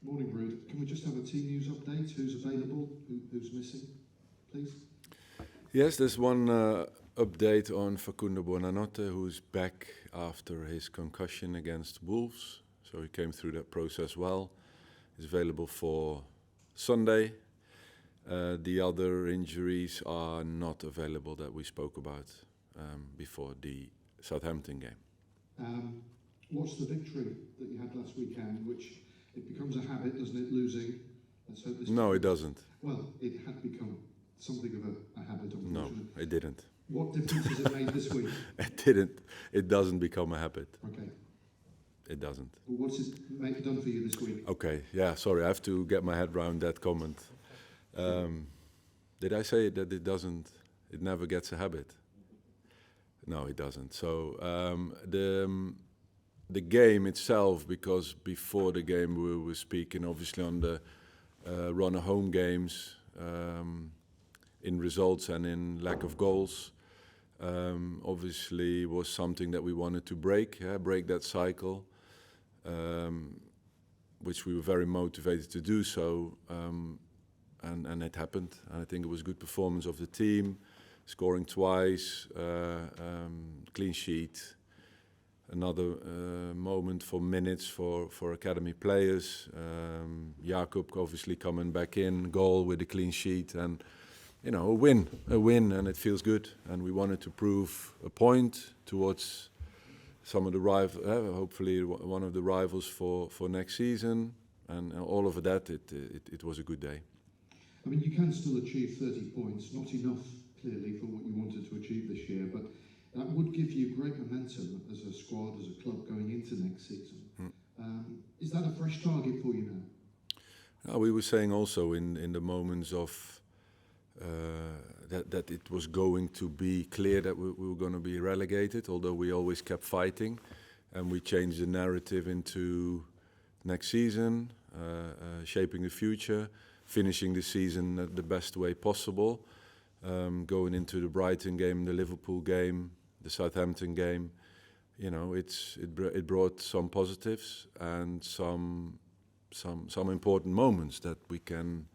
Morning, Ruud. Can we just have a team news update? Who's available? Who's missing, please? Yes, there's one update on Facundo Buonanotte, who's back after his concussion against Wolves. So he came through that process well. He's available for Sunday. The other injuries are not available that we spoke about before the Southampton game. What's the victory that you had last weekend, which it becomes a habit, doesn't it, losing? Let's hope this No, it doesn't. Well, it had become something of a habit, unfortunately. No, it didn't. What difference has it made this week? It didn't. It doesn't become a habit. Okay. It doesn't. Well, what's it done for you this week? Okay, yeah, sorry, I have to get my head around that comment. Did I say that it never gets a habit? No, it doesn't. So the game itself, because before the game we were speaking obviously on the run of home games, in results and in lack of goals, obviously was something that we wanted to break that cycle, which we were very motivated to do so, and it happened. And I think it was good performance of the team, scoring twice, clean sheet. Another moment for minutes for academy players. Jakob obviously coming back in, goal with a clean sheet, and a win, and it feels good. And we wanted to prove a point towards some of the hopefully one of the rivals for next season, and all of that. It was a good day. I mean, you can still achieve 30 points, not enough clearly for what you wanted to achieve this year, but that would give you great momentum as a squad, as a club going into next season. Is that a fresh target for you now? We were saying also in the moments of that it was going to be clear that we were going to be relegated, although we always kept fighting, and we changed the narrative into next season, shaping the future, finishing the season the best way possible, going into the Brighton game, the Liverpool game, the Southampton game. It brought some positives and some important moments that we can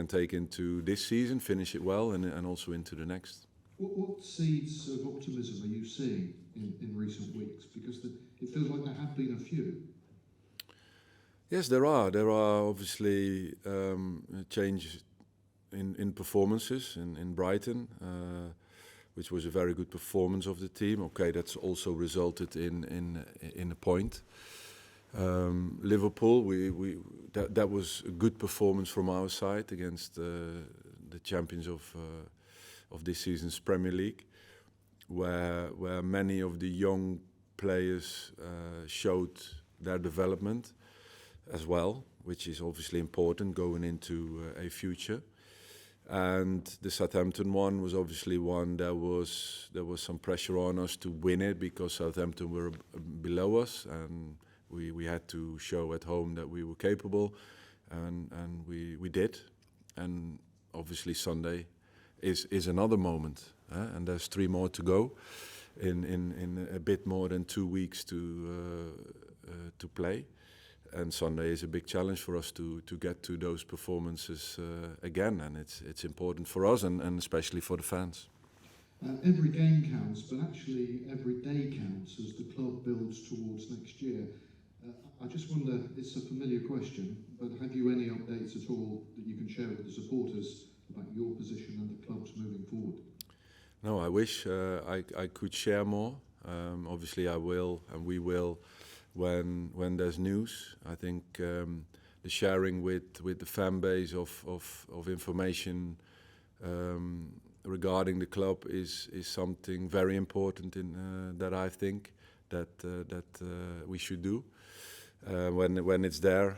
take into this season, finish it well, and also into the next. What seeds of optimism are you seeing in recent weeks? Because it feels like there have been a few. Yes, there are. There are obviously changes in performances in Brighton, which was a very good performance of the team. Okay, that's also resulted in a point. Liverpool, that was a good performance from our side against the champions of this season's Premier League, where many of the young players showed their development as well, which is obviously important going into a future. And the Southampton one was obviously one there was some pressure on us to win it, because Southampton were below us, and we had to show at home that we were capable, and we did. And obviously Sunday is another moment, and there's 3 more to go in a bit more than 2 weeks to play. And Sunday is a big challenge for us to get to those performances again, and it's important for us and especially for the fans. Every game counts, but actually every day counts as the club builds towards next year. I just wonder, it's a familiar question, but have you any updates at all that you can share with the supporters about your position and the club's moving forward? No, I wish I could share more. Obviously I will, and we will, when there's news. I think the sharing with the fan base of information regarding the club is something very important that I think that we should do. When it's there,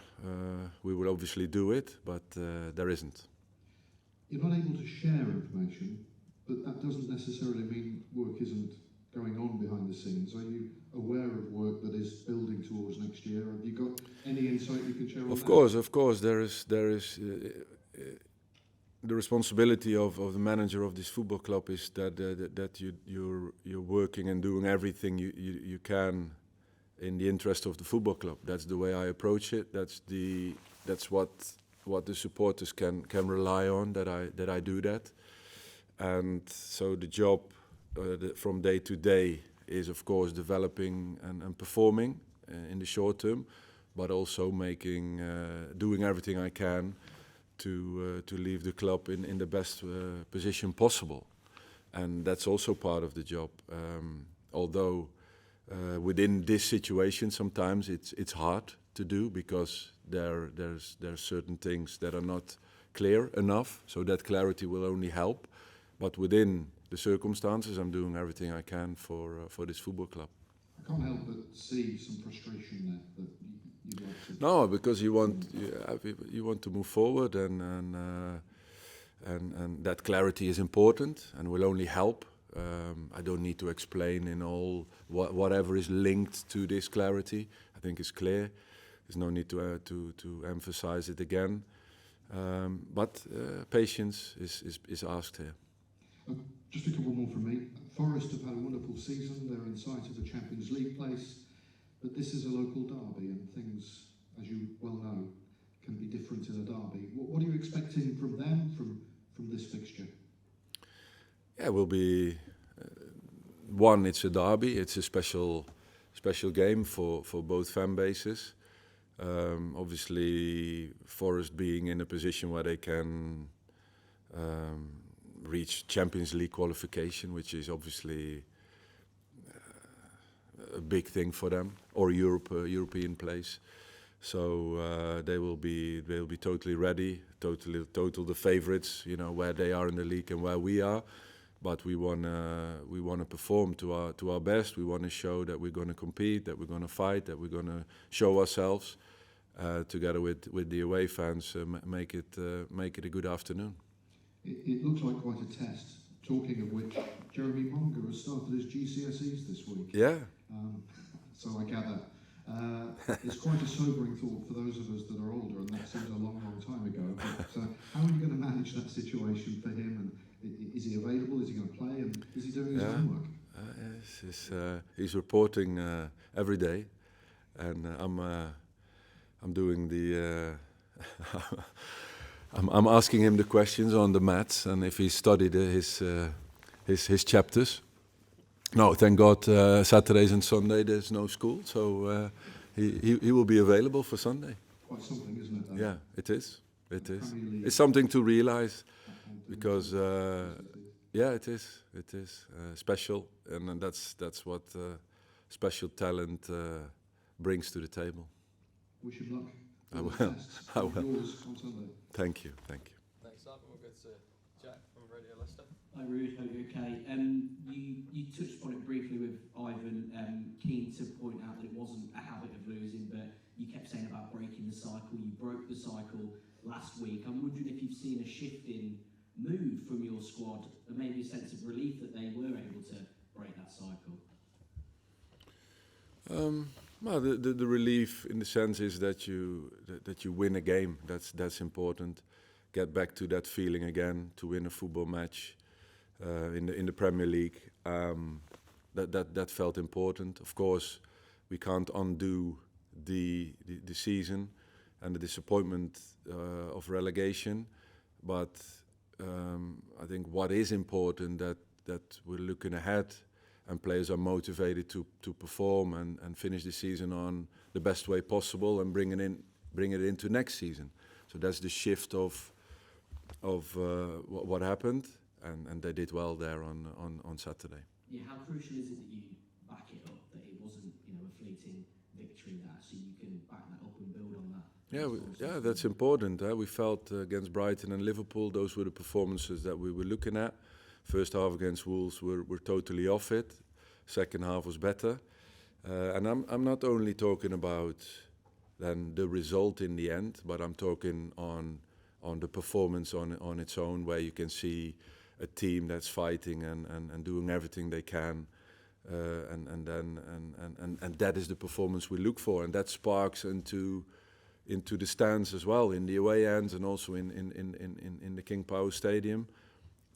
we will obviously do it, but there isn't. You're not able to share information, but that doesn't necessarily mean work isn't going on behind the scenes. Are you aware of work that is building towards next year? Have you got any insight you can share on that? Of course, there is the responsibility of the manager of this football club is that you're working and doing everything you can in the interest of the football club. That's the way I approach it. That's the that's what the supporters can rely on, that I do that. And so the job from day to day is, of course, developing and performing in the short term, but also doing everything I can to leave the club in the best position possible. And that's also part of the job. Although within this situation, sometimes it's hard to do because there's certain things that are not clear enough. So that clarity will only help. But within the circumstances, I'm doing everything I can for this football club. I can't help but see some frustration there that you'd like to... No, because you want to move forward, and that clarity is important and will only help. I don't need to explain in all whatever is linked to this clarity. I think it's clear. There's no need to emphasize it again. But patience is asked here. Just a couple more from me. Forest have had a wonderful season. They're in sight of a Champions League place, but this is a local derby, and things, as you well know, can be different in a derby. What are you expecting from them from this fixture? Yeah, it will be one. It's a derby. It's a special game for both fan bases. Obviously, Forest being in a position where they can reach Champions League qualification, which is obviously a big thing for them, or European place. So they will be totally ready, total the favourites. You know where they are in the league and where we are. But we wanna perform to our best. We want to show that we're going to compete, that we're going to fight, that we're going to show ourselves together with the away fans. Make it a good afternoon. It looks like quite a test. Talking of which, Jeremy Monger has started his GCSEs this week. Yeah. So I gather. It's quite a sobering thought for those of us that are older, and that seems a long, long time ago. But how are you going to manage that situation for him? And is he available? Is he going to play? And is he doing his homework? Yes, he's reporting every day, and I'm doing the. I'm asking him the questions on the maths and if he studied his chapters. No, thank God, Saturdays and Sunday there's no school, so he will be available for Sunday. Quite something, isn't it? Yeah, it is. It is. It's something to realize, because yeah, it is. It is special, and that's what special talent brings to the table. Wish him luck. I will. I will. Yours on Sunday. Thank you. Thank you. Thanks, Simon. We'll go to Jack from Radio Leicester. Hi, Ruud. Hope you're okay. You touched upon it briefly with Ivan. Keen to point out that it wasn't a habit of losing, but you kept saying about breaking the cycle. You broke the cycle last week. I'm wondering if you've seen a shift in mood from your squad, and maybe a sense of relief that they were able to break that cycle. Well, the relief in the sense is that you win a game. That's important. Get back to that feeling again, to win a football match in the Premier League. That felt important. Of course, we can't undo the season and the disappointment of relegation, but I think what is important that we're looking ahead. And players are motivated to perform and finish the season on the best way possible and bring it into next season. So that's the shift of what happened, and they did well there on Saturday. Yeah, how crucial is it that you back it up, that it wasn't a fleeting victory, that actually you can back that up and build on that? Yeah, that's important. We felt against Brighton and Liverpool, those were the performances that we were looking at. First half against Wolves, we're totally off it. Second half was better, and I'm not only talking about then the result in the end, but I'm talking on the performance on its own, where you can see a team that's fighting and doing everything they can, and that is the performance we look for, and that sparks into the stands as well, in the away ends and also in the King Power Stadium.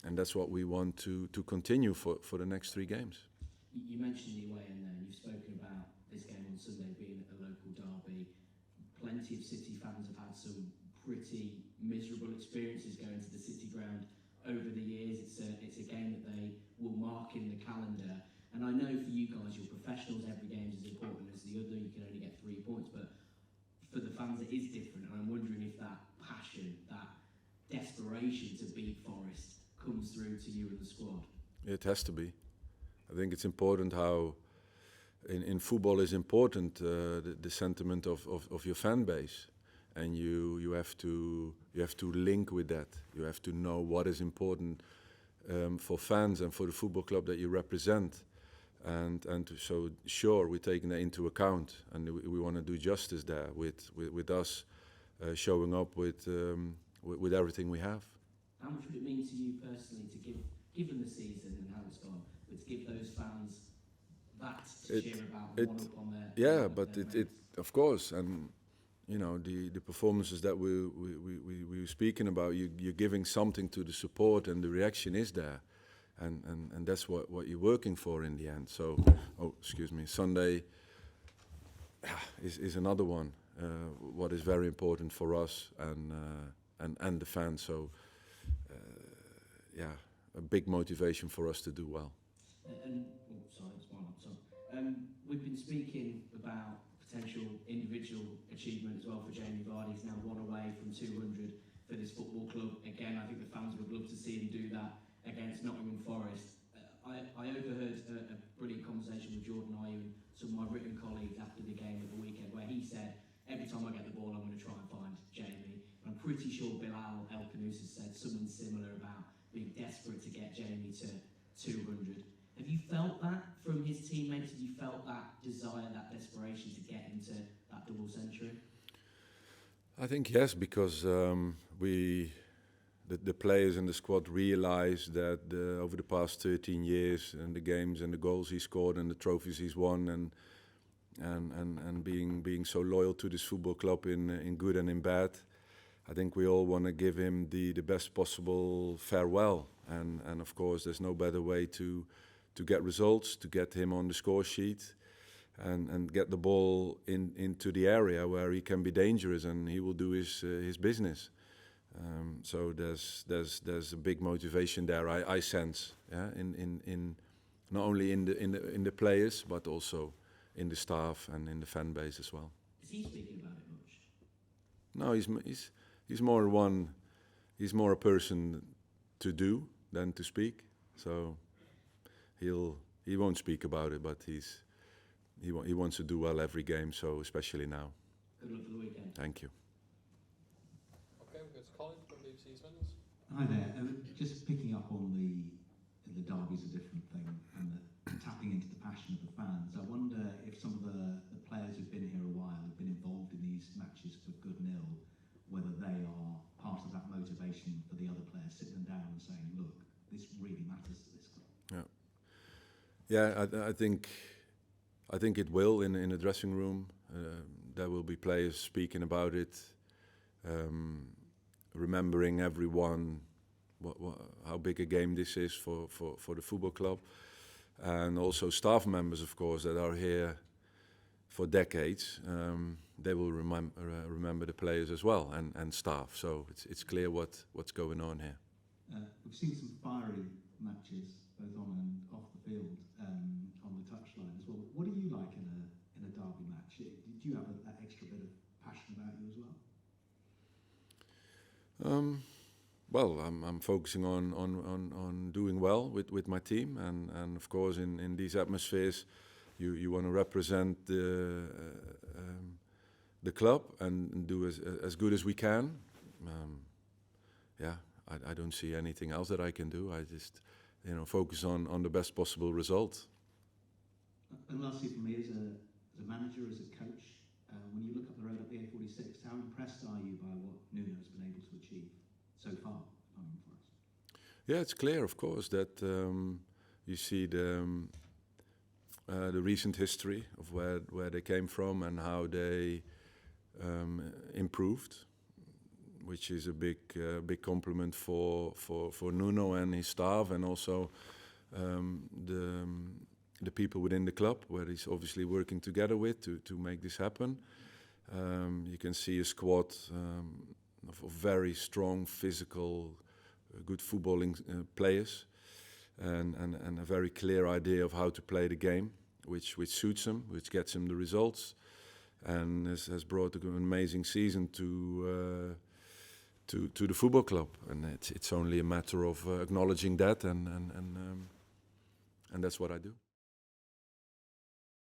And that's what we want to continue for the next 3 games. You mentioned the away end there, and you've spoken about this game on Sunday being a local derby. Plenty of City fans have had some pretty miserable experiences going to the City ground over the years. It's a game that they will mark in the calendar. And I know for you guys, you're professionals, every game is as important as the other, you can only get 3 points, but for the fans it is different, and I'm wondering if that passion, that desperation to beat Forest comes through to you and the squad. It has to be. I think it's important how in football is important the sentiment of your fan base, and you have to link with that. You have to know what is important for fans and for the football club that you represent, so sure we're taking that into account, and we want to do justice there with us showing up with everything we have. How much would it mean to you personally to given the season and how it's gone, but to give those fans that to cheer about and one up on their... Yeah, but it of course, and you know the performances that we were speaking about, you're giving something to the support, and the reaction is there, and that's what you're working for in the end. So, Sunday is another one. What is very important for us and the fans. So, a big motivation for us to do well. We've been speaking about potential individual achievement as well for Jamie Vardy. He's now 1 away from 200 for this football club. Again, I think the fans would love to see him do that against Nottingham Forest. I overheard a brilliant conversation with Jordan Ayew and some of my written colleagues after the game at the weekend, where he said, every time I get the ball, I'm going to try and find Jamie. I'm pretty sure Bilal El Khanous has said something similar about being desperate to get Jamie to 200. Have you felt that from his teammates? Have you felt that desire, that desperation to get him to that double century? I think yes, because the players in the squad realize that over the past 13 years and the games and the goals he scored and the trophies he's won and being so loyal to this football club in good and in bad, I think we all want to give him the best possible farewell. And of course, there's no better way to get results, to get him on the score sheet, and get the ball into the area where he can be dangerous and he will do his business. So there's a big motivation there. I sense, in not only in the players but also in the staff and in the fan base as well. Is he speaking about it much? No, he's more one. He's more a person to do than to speak. So he won't speak about it, but he wants to do well every game. So especially now. Good luck for the weekend. Thank you. Okay, we'll go to Colin from BBC East Midlands. Hi there. Just picking up on the derby's a different thing, and the tapping into the passion of the fans. I wonder if some of the players who've been here a while, have been involved in these matches for good and ill, whether they are part of that motivation for the other players, sitting them down and saying, look, this really matters to this club. Yeah, I think it will in the dressing room. There will be players speaking about it, remembering everyone, how big a game this is for the football club, and also staff members, of course, that are here for decades. They will remember the players as well, and staff. So it's clear what's going on here. We've seen some fiery matches, both on and off the field, on the touchline as well. What do you like in a derby match? Do you have that extra bit of passion about you as well? Well, I'm focusing on doing well with my team, and of course in these atmospheres, you want to represent the club and do as good as we can. I don't see anything else that I can do. I just focus on the best possible result. And lastly, for me, as a manager, as a coach, when you look up the road up the A46, how impressed are you by what Nuno's been able to achieve so far at Nottingham Forest? Yeah, it's clear, of course, that you see the recent history of where they came from and how they improved, which is a big compliment for Nuno and his staff, and also the people within the club, where he's obviously working together with to make this happen. You can see a squad of very strong, physical, good footballing players, and a very clear idea of how to play the game, which suits him, which gets him the results, and has brought an amazing season to the football club. And it's only a matter of acknowledging that, and that's what I do.